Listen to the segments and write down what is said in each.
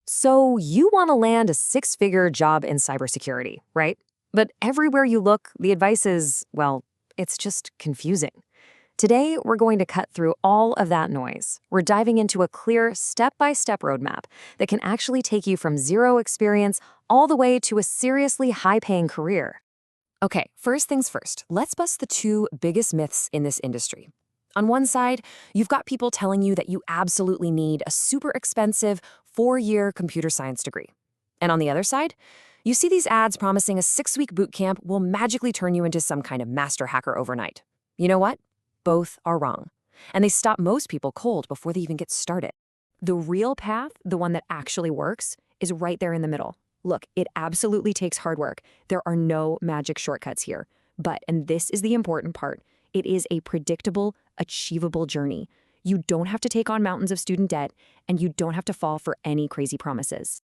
So you want to land a six-figure job in cybersecurity, right? But everywhere you look, the advice is, well, it's just confusing. Today, we're going to cut through all of that noise. We're diving into a clear, step-by-step roadmap that can actually take you from zero experience all the way to a seriously high-paying career. Okay, first things first, let's bust the two biggest myths in this industry. On one side, you've got people telling you that you absolutely need a super expensive 4-year computer science degree. And on the other side, you see these ads promising a 6-week boot camp will magically turn you into some kind of master hacker overnight. You know what? Both are wrong. And they stop most people cold before they even get started. The real path, the one that actually works, is right there in the middle. Look, it absolutely takes hard work. There are no magic shortcuts here. But, and this is the important part, it is a predictable, achievable journey. You don't have to take on mountains of student debt, and you don't have to fall for any crazy promises.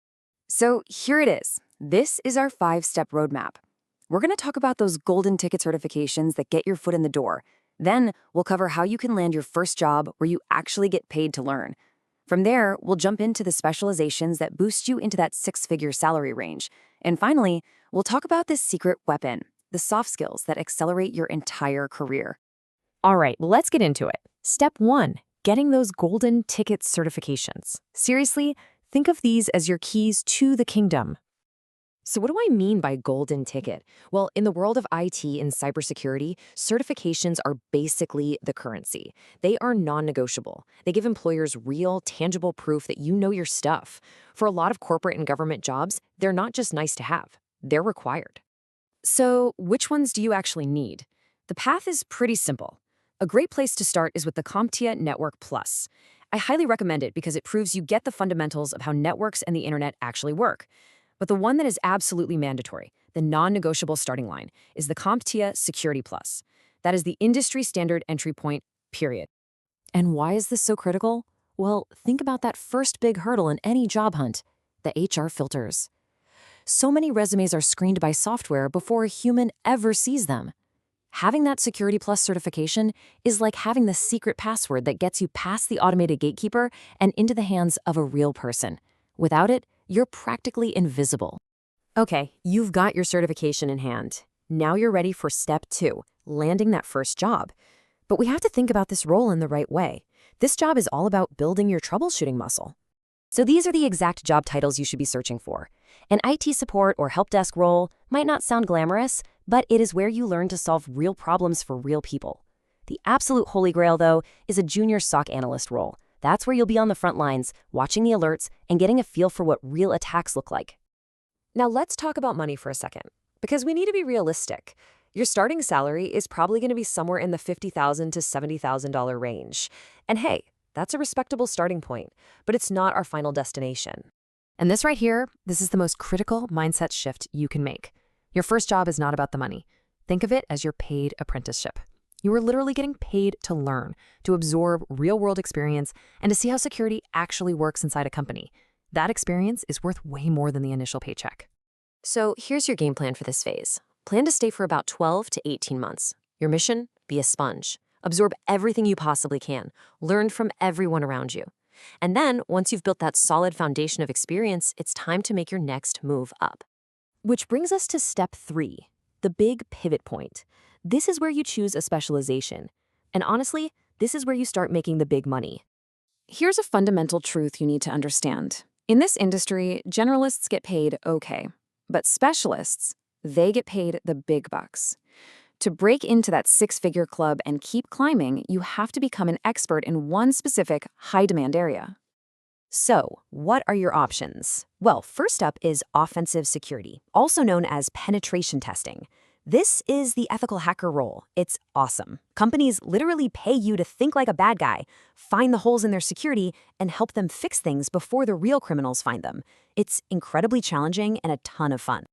So here it is. This is our 5-step roadmap. We're going to talk about those golden ticket certifications that get your foot in the door. Then we'll cover how you can land your first job where you actually get paid to learn. From there, we'll jump into the specializations that boost you into that 6-figure salary range. And finally, we'll talk about this secret weapon, the soft skills that accelerate your entire career. All right, let's get into it. Step 1, getting those golden ticket certifications. Seriously, think of these as your keys to the kingdom. So what do I mean by golden ticket? Well, in the world of IT and cybersecurity, certifications are basically the currency. They are non-negotiable. They give employers real, tangible proof that you know your stuff. For a lot of corporate and government jobs, they're not just nice to have. They're required. So which ones do you actually need? The path is pretty simple. A great place to start is with the CompTIA Network Plus. I highly recommend it because it proves you get the fundamentals of how networks and the internet actually work. But the one that is absolutely mandatory, the non-negotiable starting line, is the CompTIA Security Plus. That is the industry standard entry point, period. And why is this so critical? Well, think about that first big hurdle in any job hunt, the HR filters. So many resumes are screened by software before a human ever sees them. Having that Security Plus certification is like having the secret password that gets you past the automated gatekeeper and into the hands of a real person. Without it, you're practically invisible. Okay, you've got your certification in hand. Now you're ready for step 2, landing that first job. But we have to think about this role in the right way. This job is all about building your troubleshooting muscle. So these are the exact job titles you should be searching for. An IT support or help desk role might not sound glamorous, but it is where you learn to solve real problems for real people. The absolute holy grail, though, is a junior SOC Analyst role. That's where you'll be on the front lines, watching the alerts and getting a feel for what real attacks look like. Now let's talk about money for a second, because we need to be realistic. Your starting salary is probably going to be somewhere in the $50,000 to $70,000 range. And hey, that's a respectable starting point, but it's not our final destination. And this right here, this is the most critical mindset shift you can make. Your first job is not about the money. Think of it as your paid apprenticeship. You are literally getting paid to learn, to absorb real-world experience, and to see how security actually works inside a company. That experience is worth way more than the initial paycheck. So here's your game plan for this phase. Plan to stay for about 12 to 18 months. Your mission? Be a sponge. Absorb everything you possibly can. Learn from everyone around you. And then, once you've built that solid foundation of experience, it's time to make your next move up. Which brings us to step 3, the big pivot point. This is where you choose a specialization. And honestly, this is where you start making the big money. Here's a fundamental truth you need to understand. In this industry, generalists get paid okay, but specialists, they get paid the big bucks. To break into that 6-figure club and keep climbing, you have to become an expert in one specific high-demand area. So, what are your options? Well, first up is offensive security, also known as penetration testing. This is the ethical hacker role. It's awesome. Companies literally pay you to think like a bad guy, find the holes in their security, and help them fix things before the real criminals find them. It's incredibly challenging and a ton of fun.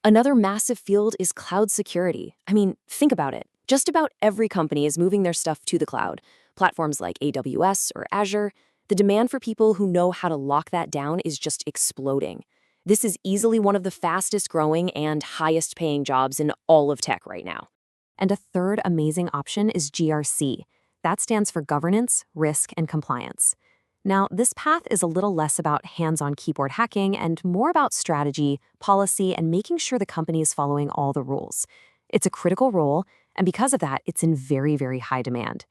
Another massive field is cloud security. I mean, think about it. Just about every company is moving their stuff to the cloud. Platforms like AWS or Azure. The demand for people who know how to lock that down is just exploding. This is easily one of the fastest growing and highest paying jobs in all of tech right now. And a third amazing option is GRC. That stands for governance, risk, and compliance. Now, this path is a little less about hands-on keyboard hacking and more about strategy, policy, and making sure the company is following all the rules. It's a critical role, and because of that, it's in very, very high demand.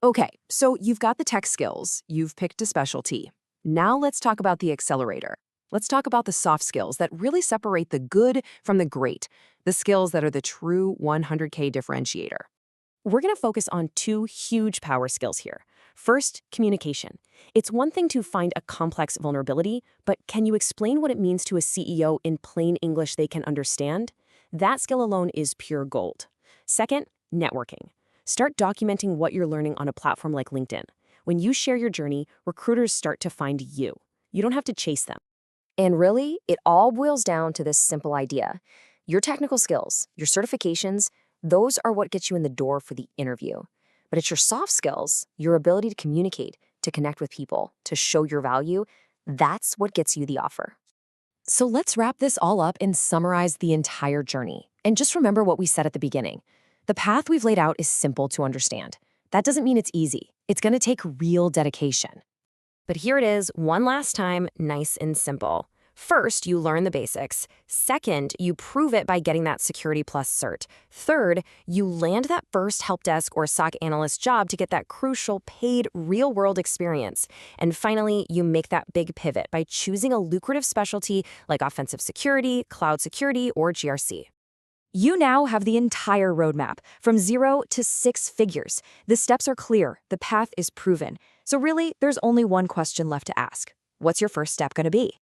Okay, so you've got the tech skills, you've picked a specialty. Now let's talk about the accelerator. Let's talk about the soft skills that really separate the good from the great, the skills that are the true 100K differentiator. We're going to focus on two huge power skills here. First, communication. It's one thing to find a complex vulnerability, but can you explain what it means to a CEO in plain English they can understand? That skill alone is pure gold. Second, networking. Start documenting what you're learning on a platform like LinkedIn. When you share your journey, recruiters start to find you. You don't have to chase them. And really, it all boils down to this simple idea. Your technical skills, your certifications, those are what gets you in the door for the interview. But it's your soft skills, your ability to communicate, to connect with people, to show your value, that's what gets you the offer. So let's wrap this all up and summarize the entire journey. And just remember what we said at the beginning. The path we've laid out is simple to understand. That doesn't mean it's easy. It's going to take real dedication. But here it is, one last time, nice and simple. First, you learn the basics. Second, you prove it by getting that Security Plus cert. Third, you land that first help desk or SOC analyst job to get that crucial paid real-world experience. And finally, you make that big pivot by choosing a lucrative specialty like offensive security, cloud security, or GRC. You now have the entire roadmap, from 0 to 6 figures. The steps are clear, the path is proven. So really, there's only one question left to ask. What's your first step going to be?